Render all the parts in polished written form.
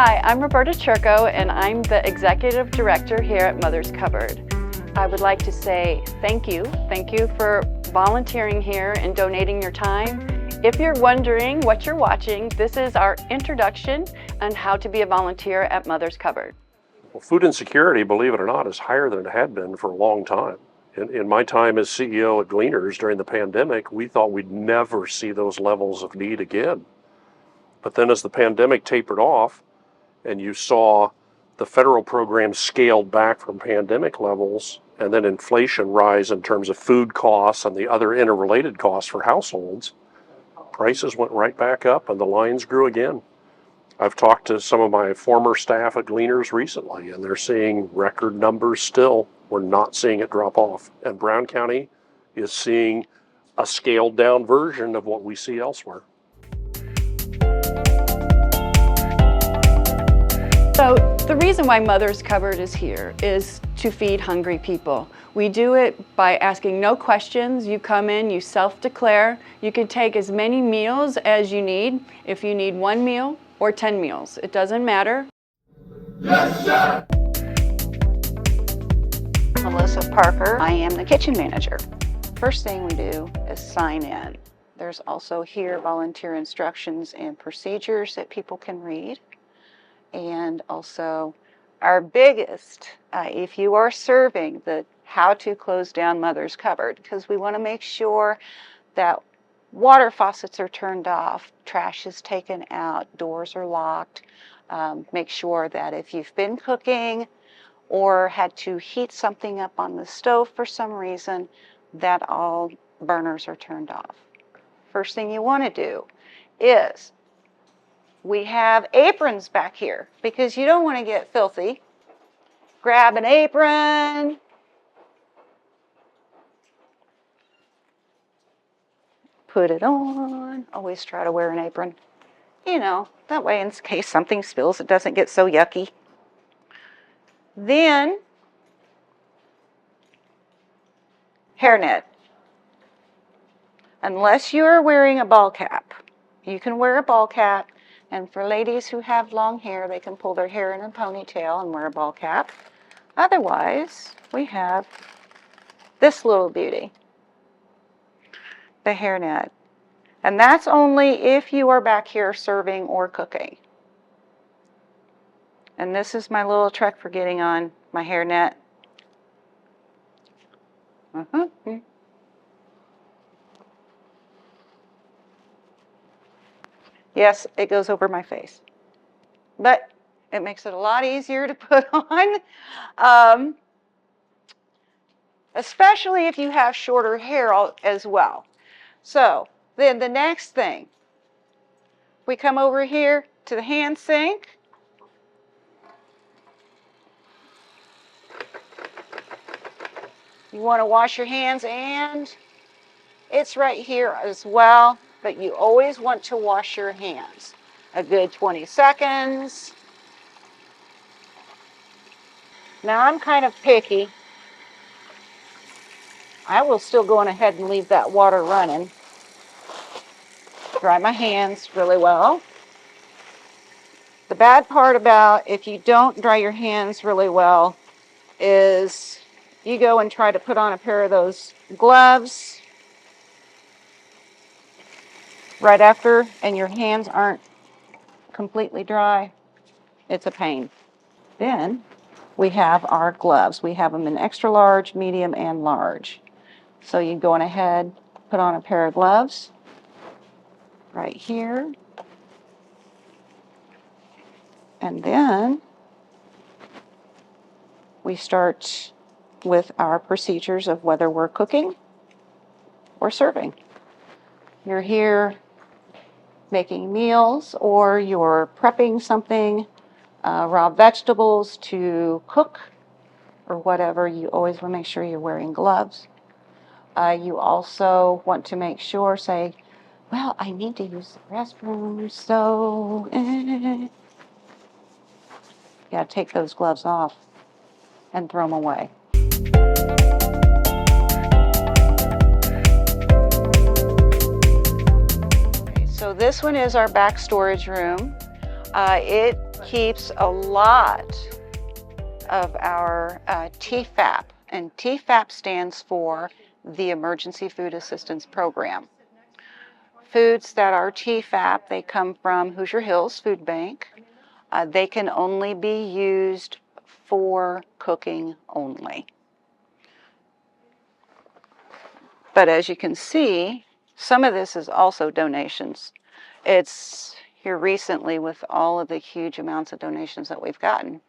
Hi, I'm Roberta Chirko, and I'm the Executive Director here at Mother's Cupboard. I would like to say thank you. Thank you for volunteering here and donating your time. If you're wondering what you're watching, this is our introduction on how to be a volunteer at Mother's Cupboard. Well, food insecurity, believe it or not, is higher than it had been for a long time. In my time as CEO at Gleaners during the pandemic, we thought we'd never see those levels of need again. But then as the pandemic tapered off and you saw the federal program scaled back from pandemic levels and then inflation rise in terms of food costs and the other interrelated costs for households, prices went right back up and the lines grew again. I've talked to some of my former staff at Gleaners recently, and they're seeing record numbers still. We're not seeing it drop off. And Brown County is seeing a scaled down version of what we see elsewhere. So the reason why Mother's Cupboard is here is to feed hungry people. We do it by asking no questions. You come in, you self-declare. You can take as many meals as you need. If you need 1 meal or 10 meals, it doesn't matter. Yes, sir! Melissa Parker. I am the kitchen manager. First thing we do is sign in. There's also here volunteer instructions and procedures that people can read. And also our biggest, if you are serving, the how to close down Mother's Cupboard, because we want to make sure that water faucets are turned off, trash is taken out, doors are locked. Make sure that if you've been cooking or had to heat something up on the stove for some reason, that all burners are turned off. First thing you want to do is we have aprons back here because you don't want to get filthy. Grab an apron. Put it on. Always try to wear an apron. You know, that way in case something spills, it doesn't get so yucky. Then, hairnet. Unless you are wearing a ball cap, you can wear a ball cap. And for ladies who have long hair, they can pull their hair in a ponytail and wear a ball cap. Otherwise, we have this little beauty, the hairnet. And that's only if you are back here serving or cooking. And this is my little trick for getting on my hairnet. Yes, it goes over my face, but it makes it a lot easier to put on, especially if you have shorter hair as well. So then the next thing, we come over here to the hand sink. You want to wash your hands, and it's right here as well. But you always want to wash your hands a good 20 seconds. Now I'm kind of picky. I will still go on ahead and leave that water running. Dry my hands really well. The bad part about if you don't dry your hands really well is you go and try to put on a pair of those gloves right after, and your hands aren't completely dry. It's a pain. Then we have our gloves. We have them in extra large, medium, and large. So you go on ahead, put on a pair of gloves right here. And then we start with our procedures of whether we're cooking or serving. You're here making meals, or you're prepping something, raw vegetables to cook, or whatever. You always want to make sure you're wearing gloves. You also want to make sure, say, well, I need to use the restroom, so you got to take those gloves off and throw them away. So this one is our back storage room. It keeps a lot of our TFAP, and TFAP stands for the Emergency Food Assistance Program. Foods that are TFAP, they come from Hoosier Hills Food Bank. They can only be used for cooking only. But as you can see, some of this is also donations. It's here recently with all of the huge amounts of donations that we've gotten.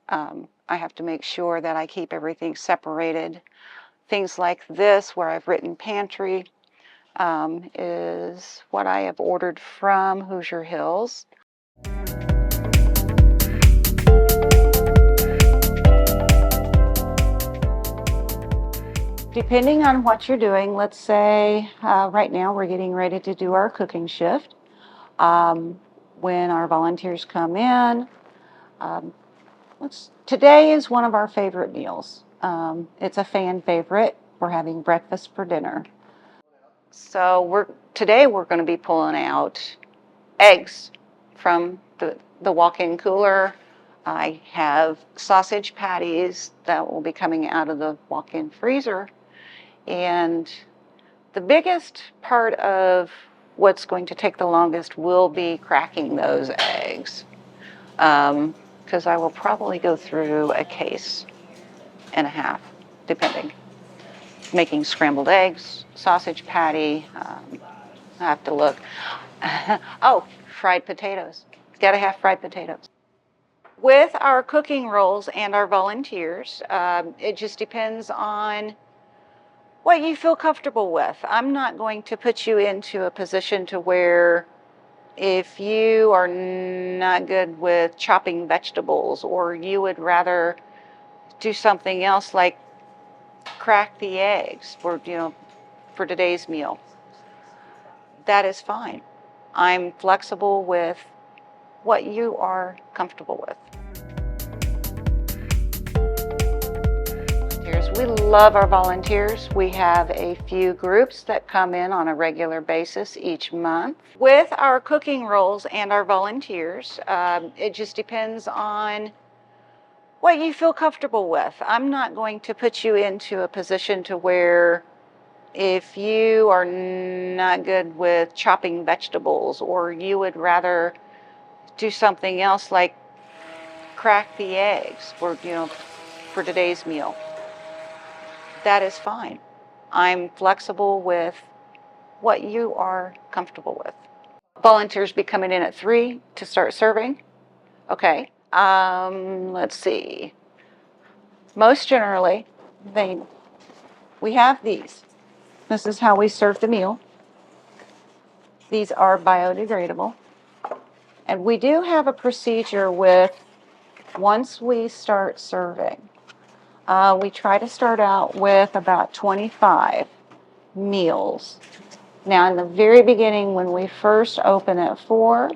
I have to make sure that I keep everything separated. Things like this, where I've written pantry, is what I have ordered from Hoosier Hills. Depending on what you're doing, let's say right now we're getting ready to do our cooking shift. When our volunteers come in, today is one of our favorite meals. It's a fan favorite. We're having breakfast for dinner. So today we're going to be pulling out eggs from the walk-in cooler. I have sausage patties that will be coming out of the walk-in freezer. And the biggest part of what's going to take the longest will be cracking those eggs. Because I will probably go through a case and a half, depending. Making scrambled eggs, sausage patty, I have to look. Oh, fried potatoes. Gotta have fried potatoes. With our cooking roles and our volunteers, it just depends on what you feel comfortable with. I'm not going to put you into a position to where if you are not good with chopping vegetables, or you would rather do something else like crack the eggs for today's meal, that is fine. I'm flexible with what you are comfortable with. We love our volunteers. We have a few groups that come in on a regular basis each month. With our cooking roles and our volunteers, it just depends on what you feel comfortable with. I'm not going to put you into a position to where if you are not good with chopping vegetables, or you would rather do something else like crack the eggs for today's meal, that is fine. I'm flexible with what you are comfortable with. Volunteers be coming in at 3 to start serving. Okay. Let's see. Most generally, we have these. This is how we serve the meal. These are biodegradable. And we do have a procedure with, once we start serving, we try to start out with about 25 meals. Now, in the very beginning, when we first open at 4,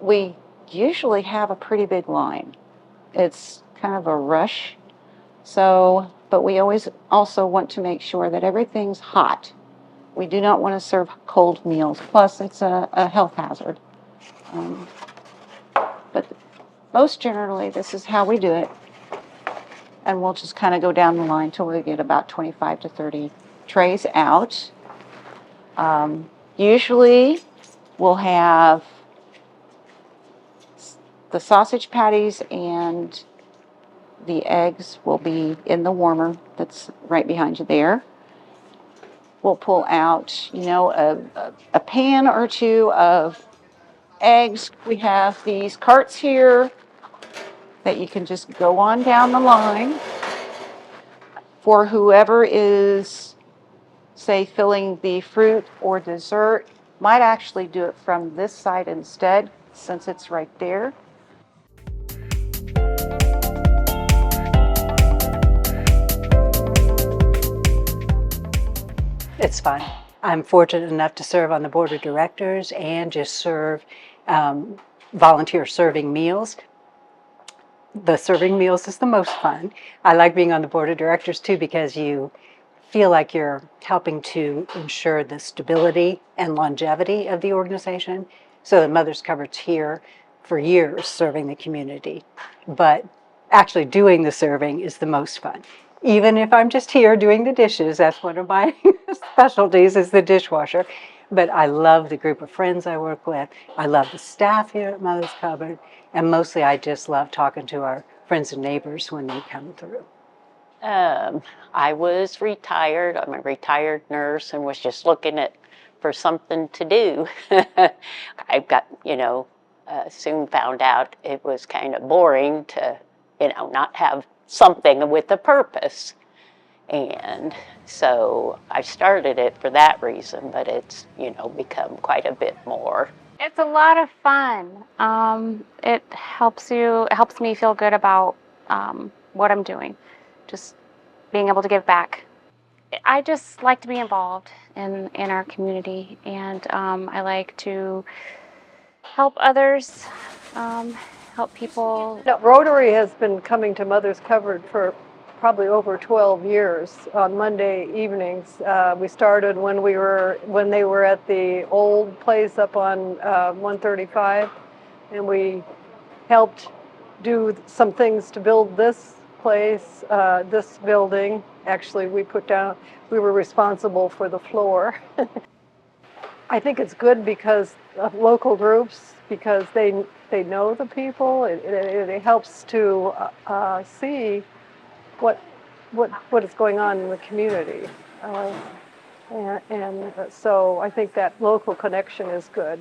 we usually have a pretty big line. It's kind of a rush. So, but we always also want to make sure that everything's hot. We do not want to serve cold meals. Plus, it's a health hazard. But most generally, this is how we do it. And we'll just kind of go down the line till we get about 25 to 30 trays out. Usually, we'll have the sausage patties and the eggs will be in the warmer that's right behind you there. We'll pull out, a pan or two of eggs. We have these carts here that you can just go on down the line for whoever is, say, filling the fruit or dessert. Might actually do it from this side instead, since it's right there. It's fun. I'm fortunate enough to serve on the board of directors and just serve volunteer serving meals. The serving meals is the most fun. I like being on the board of directors too, because you feel like you're helping to ensure the stability and longevity of the organization. So the Mother's Cupboard's here for years serving the community. But actually doing the serving is the most fun. Even if I'm just here doing the dishes, that's one of my specialties is the dishwasher. But I love the group of friends I work with. I love the staff here at Mother's Cupboard. And mostly I just love talking to our friends and neighbors when they come through. I was retired. I'm a retired nurse and was just looking for something to do. I got, soon found out it was kind of boring to, not have something with a purpose. And so I started it for that reason, but it's, become quite a bit more. It's a lot of fun. It helps me feel good about what I'm doing, just being able to give back. I just like to be involved in our community, and I like to help others, help people. Now, Rotary has been coming to Mother's Cupboard for probably over 12 years on Monday evenings. We started when they were at the old place up on 135, and we helped do some things to build this place, this building. Actually, we were responsible for the floor. I think it's good because of local groups, because they know the people. It helps to see what is going on in the community, and so I think that local connection is good.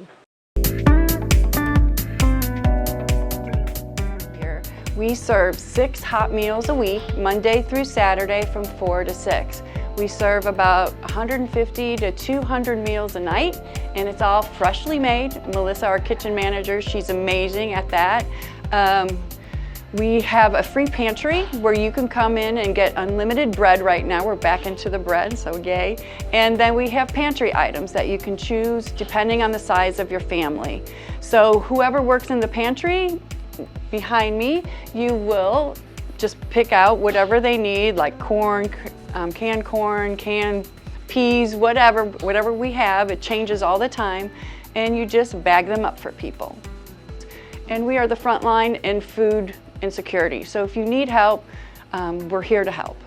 We serve 6 hot meals a week, Monday through Saturday from 4 to 6. We serve about 150 to 200 meals a night, and it's all freshly made. Melissa, our kitchen manager, she's amazing at that. We have a free pantry where you can come in and get unlimited bread right now. We're back into the bread, so yay. And then we have pantry items that you can choose depending on the size of your family. So whoever works in the pantry, behind me, you will just pick out whatever they need, like corn, canned peas, whatever we have. It changes all the time, and you just bag them up for people. And we are the front line in food insecurity. So if you need help, we're here to help.